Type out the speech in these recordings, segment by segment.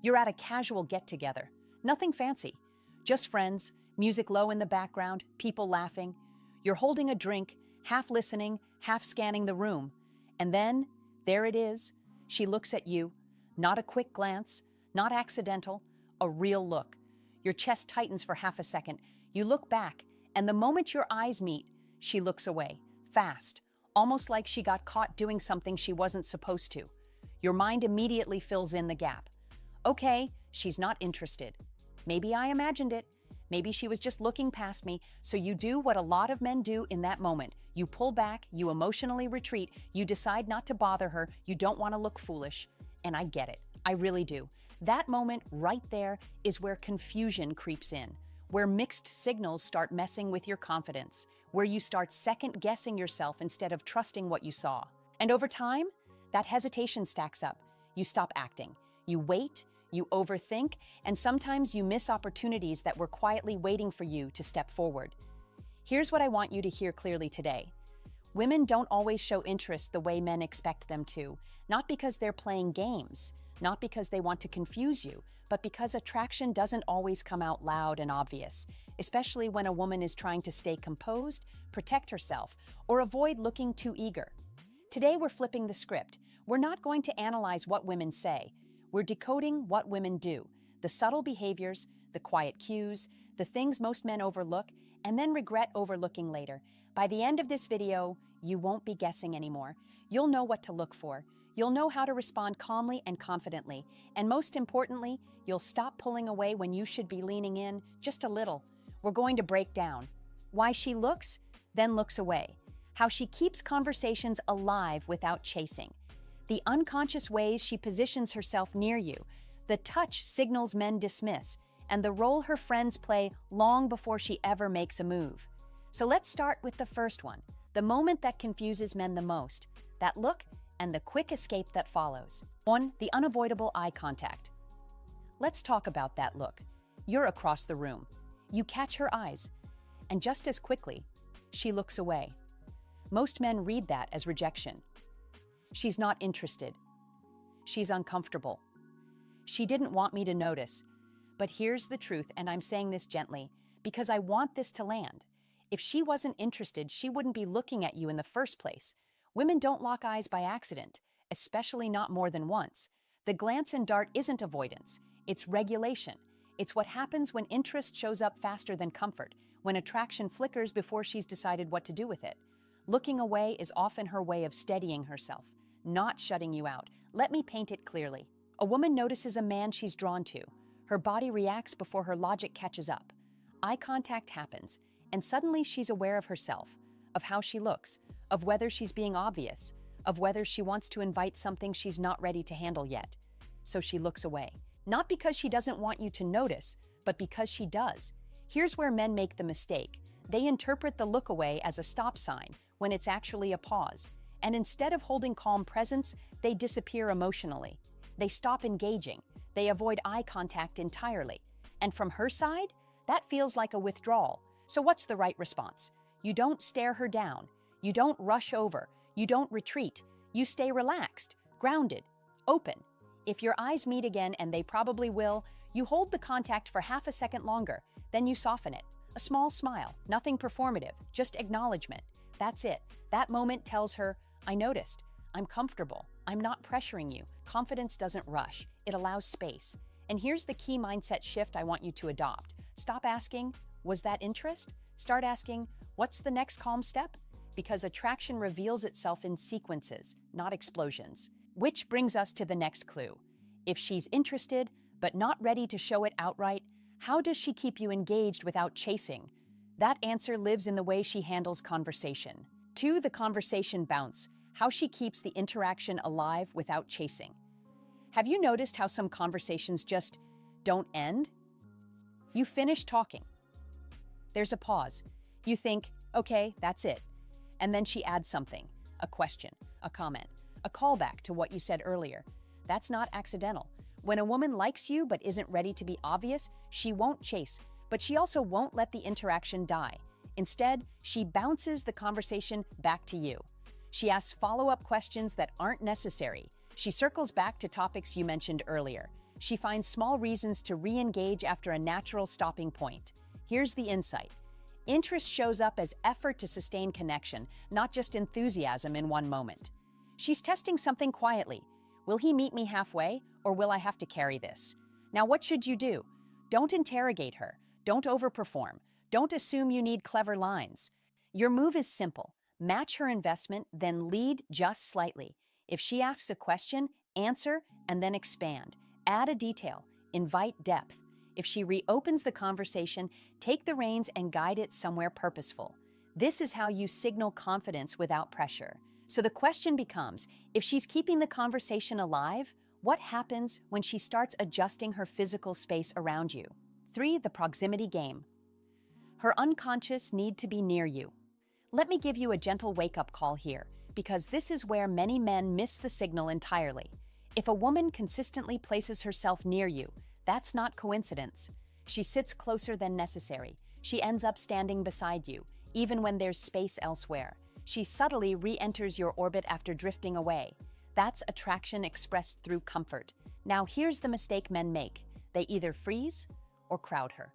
You're at a casual get-together. Nothing fancy. Just friends, music low in the background, people laughing. You're holding a drink, half listening, half scanning the room. And then, there it is. She looks at you. Not a quick glance, not accidental, a real look. Your chest tightens for half a second. You look back, and the moment your eyes meet, she looks away, fast, almost like she got caught doing something she wasn't supposed to. Your mind immediately fills in the gap. Okay, she's not interested. Maybe I imagined it. Maybe she was just looking past me. So you do what a lot of men do in that moment. You pull back, you emotionally retreat, you decide not to bother her, you don't want to look foolish. And I get it. I really do. That moment right there is where confusion creeps in, where mixed signals start messing with your confidence, where you start second-guessing yourself instead of trusting what you saw. And over time, that hesitation stacks up. You stop acting. You wait, you overthink, and sometimes you miss opportunities that were quietly waiting for you to step forward. Here's what I want you to hear clearly today. Women don't always show interest the way men expect them to, not because they're playing games, not because they want to confuse you, but because attraction doesn't always come out loud and obvious, especially when a woman is trying to stay composed, protect herself, or avoid looking too eager. Today we're flipping the script. We're not going to analyze what women say. We're decoding what women do, the subtle behaviors, the quiet cues, the things most men overlook, and then regret overlooking later. By the end of this video, you won't be guessing anymore. You'll know what to look for. You'll know how to respond calmly and confidently. And most importantly, you'll stop pulling away when you should be leaning in just a little. We're going to break down why she looks, then looks away, how she keeps conversations alive without chasing, the unconscious ways she positions herself near you, the touch signals men dismiss, and the role her friends play long before she ever makes a move. So let's start with the first one, the moment that confuses men the most, that look and the quick escape that follows. 1. The unavoidable eye contact. Let's talk about that look. You're across the room. You catch her eyes, and just as quickly, she looks away. Most men read that as rejection. She's not interested. She's uncomfortable. She didn't want me to notice. But here's the truth, and I'm saying this gently, because I want this to land. If she wasn't interested, she wouldn't be looking at you in the first place. Women don't lock eyes by accident, especially not more than once. The glance and dart isn't avoidance, it's regulation. It's what happens when interest shows up faster than comfort, when attraction flickers before she's decided what to do with it. Looking away is often her way of steadying herself, not shutting you out. Let me paint it clearly. A woman notices a man she's drawn to. Her body reacts before her logic catches up. Eye contact happens, and suddenly she's aware of herself, of how she looks, of whether she's being obvious, of whether she wants to invite something she's not ready to handle yet. So she looks away. Not because she doesn't want you to notice, but because she does. Here's where men make the mistake. They interpret the look away as a stop sign when it's actually a pause. And instead of holding calm presence, they disappear emotionally. They stop engaging. They avoid eye contact entirely. And from her side, that feels like a withdrawal. So what's the right response? You don't stare her down. You don't rush over. You don't retreat. You stay relaxed, grounded, open. If your eyes meet again, and they probably will, you hold the contact for half a second longer. Then you soften it. A small smile, nothing performative, just acknowledgement. That's it. That moment tells her, I noticed. I'm comfortable. I'm not pressuring you. Confidence doesn't rush. It allows space. And here's the key mindset shift I want you to adopt. Stop asking, was that interest? Start asking, what's the next calm step? Because attraction reveals itself in sequences, not explosions. Which brings us to the next clue. If she's interested, but not ready to show it outright, how does she keep you engaged without chasing? That answer lives in the way she handles conversation. 2. The conversation bounce. How she keeps the interaction alive without chasing. Have you noticed how some conversations just don't end? You finish talking. There's a pause. You think, okay, that's it. And then she adds something, a question, a comment, a callback to what you said earlier. That's not accidental. When a woman likes you but isn't ready to be obvious, she won't chase, but she also won't let the interaction die. Instead, she bounces the conversation back to you. She asks follow-up questions that aren't necessary. She circles back to topics you mentioned earlier. She finds small reasons to re-engage after a natural stopping point. Here's the insight. Interest shows up as effort to sustain connection, not just enthusiasm in one moment. She's testing something quietly. Will he meet me halfway, or will I have to carry this? Now, what should you do? Don't interrogate her. Don't overperform. Don't assume you need clever lines. Your move is simple. Match her investment, then lead just slightly. If she asks a question, answer and then expand. Add a detail. Invite depth. If she reopens the conversation, take the reins and guide it somewhere purposeful. This is how you signal confidence without pressure. So the question becomes, if she's keeping the conversation alive, what happens when she starts adjusting her physical space around you? 3. The proximity game. Her unconscious need to be near you. Let me give you a gentle wake-up call here, because this is where many men miss the signal entirely. If a woman consistently places herself near you, that's not coincidence. She sits closer than necessary. She ends up standing beside you, even when there's space elsewhere. She subtly re-enters your orbit after drifting away. That's attraction expressed through comfort. Now here's the mistake men make. They either freeze or crowd her.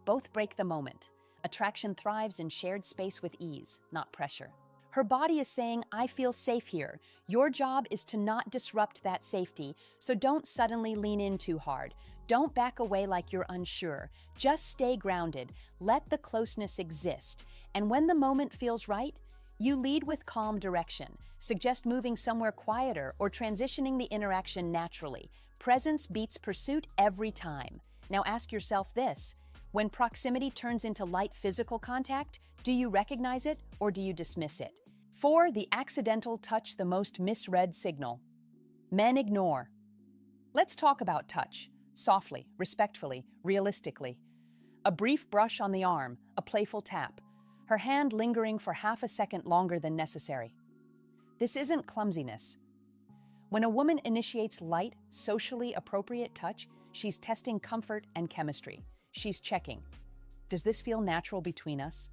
Both break the moment. Attraction thrives in shared space with ease, not pressure. Her body is saying, I feel safe here. Your job is to not disrupt that safety, so don't suddenly lean in too hard. Don't back away like you're unsure. Just stay grounded. Let the closeness exist. And when the moment feels right, you lead with calm direction. Suggest moving somewhere quieter or transitioning the interaction naturally. Presence beats pursuit every time. Now ask yourself this. When proximity turns into light physical contact, do you recognize it or do you dismiss it? 4. The accidental touch, the most misread signal. Men ignore. Let's talk about touch. Softly, respectfully, realistically. A brief brush on the arm, a playful tap. Her hand lingering for half a second longer than necessary. This isn't clumsiness. When a woman initiates light, socially appropriate touch, she's testing comfort and chemistry. She's checking. Does this feel natural between us?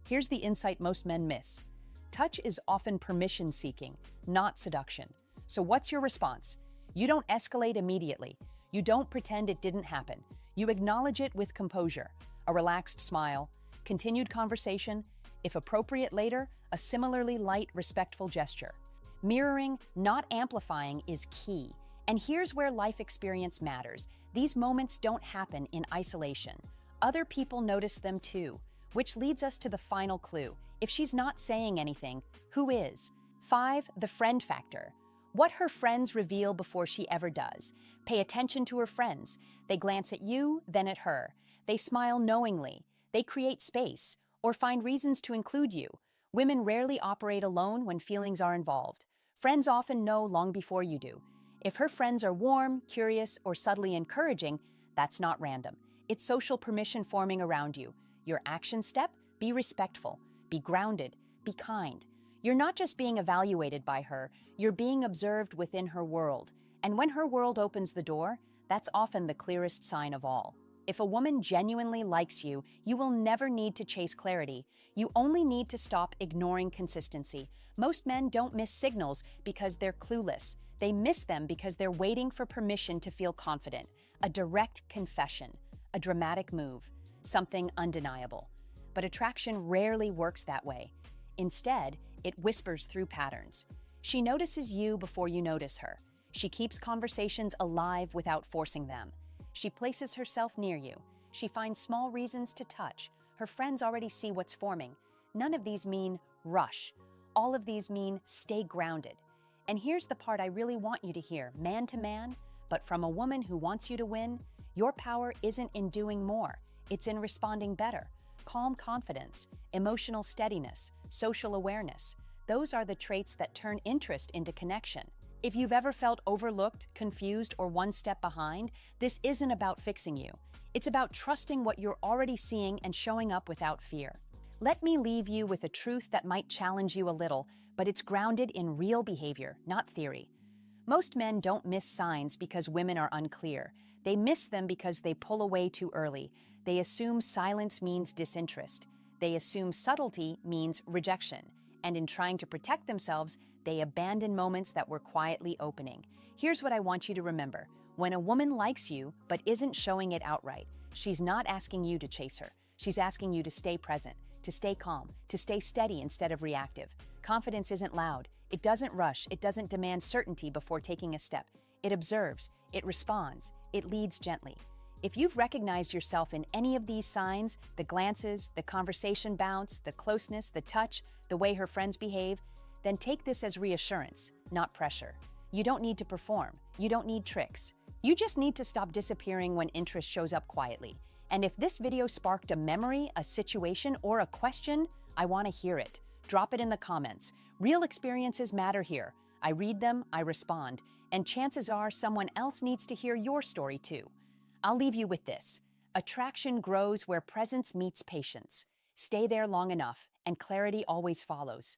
Here's the insight most men miss. Touch is often permission-seeking, not seduction. So what's your response? You don't escalate immediately. You don't pretend it didn't happen. You acknowledge it with composure, a relaxed smile, continued conversation, if appropriate later, a similarly light, respectful gesture. Mirroring, not amplifying, is key. And here's where life experience matters. These moments don't happen in isolation. Other people notice them too, which leads us to the final clue. If she's not saying anything, who is? 5. The friend factor. What her friends reveal before she ever does. Pay attention to her friends. They glance at you, then at her. They smile knowingly. They create space, or find reasons to include you. Women rarely operate alone when feelings are involved. Friends often know long before you do. If her friends are warm, curious, or subtly encouraging, that's not random. It's social permission forming around you. Your action step? Be respectful. Be grounded. Be kind. You're not just being evaluated by her, you're being observed within her world. And when her world opens the door, that's often the clearest sign of all. If a woman genuinely likes you, you will never need to chase clarity. You only need to stop ignoring consistency. Most men don't miss signals because they're clueless. They miss them because they're waiting for permission to feel confident. A direct confession, a dramatic move, something undeniable. But attraction rarely works that way. Instead, it whispers through patterns. She notices you before you notice her. She keeps conversations alive without forcing them. She places herself near you. She finds small reasons to touch. Her friends already see what's forming. None of these mean rush. All of these mean stay grounded. And here's the part I really want you to hear, man to man, but from a woman who wants you to win, your power isn't in doing more. It's in responding better. Calm confidence, emotional steadiness, social awareness. Those are the traits that turn interest into connection. If you've ever felt overlooked, confused, or one step behind, this isn't about fixing you. It's about trusting what you're already seeing and showing up without fear. Let me leave you with a truth that might challenge you a little, but it's grounded in real behavior, not theory. Most men don't miss signs because women are unclear. They miss them because they pull away too early. They assume silence means disinterest. They assume subtlety means rejection. And in trying to protect themselves, they abandon moments that were quietly opening. Here's what I want you to remember. When a woman likes you but isn't showing it outright, she's not asking you to chase her. She's asking you to stay present, to stay calm, to stay steady instead of reactive. Confidence isn't loud. It doesn't rush. It doesn't demand certainty before taking a step. It observes. It responds. It leads gently. If you've recognized yourself in any of these signs, the glances, the conversation bounce, the closeness, the touch, the way her friends behave, then take this as reassurance, not pressure. You don't need to perform. You don't need tricks. You just need to stop disappearing when interest shows up quietly. And if this video sparked a memory, a situation, or a question, I want to hear it. Drop it in the comments. Real experiences matter here. I read them, I respond, and chances are someone else needs to hear your story too. I'll leave you with this. Attraction grows where presence meets patience. Stay there long enough, and clarity always follows.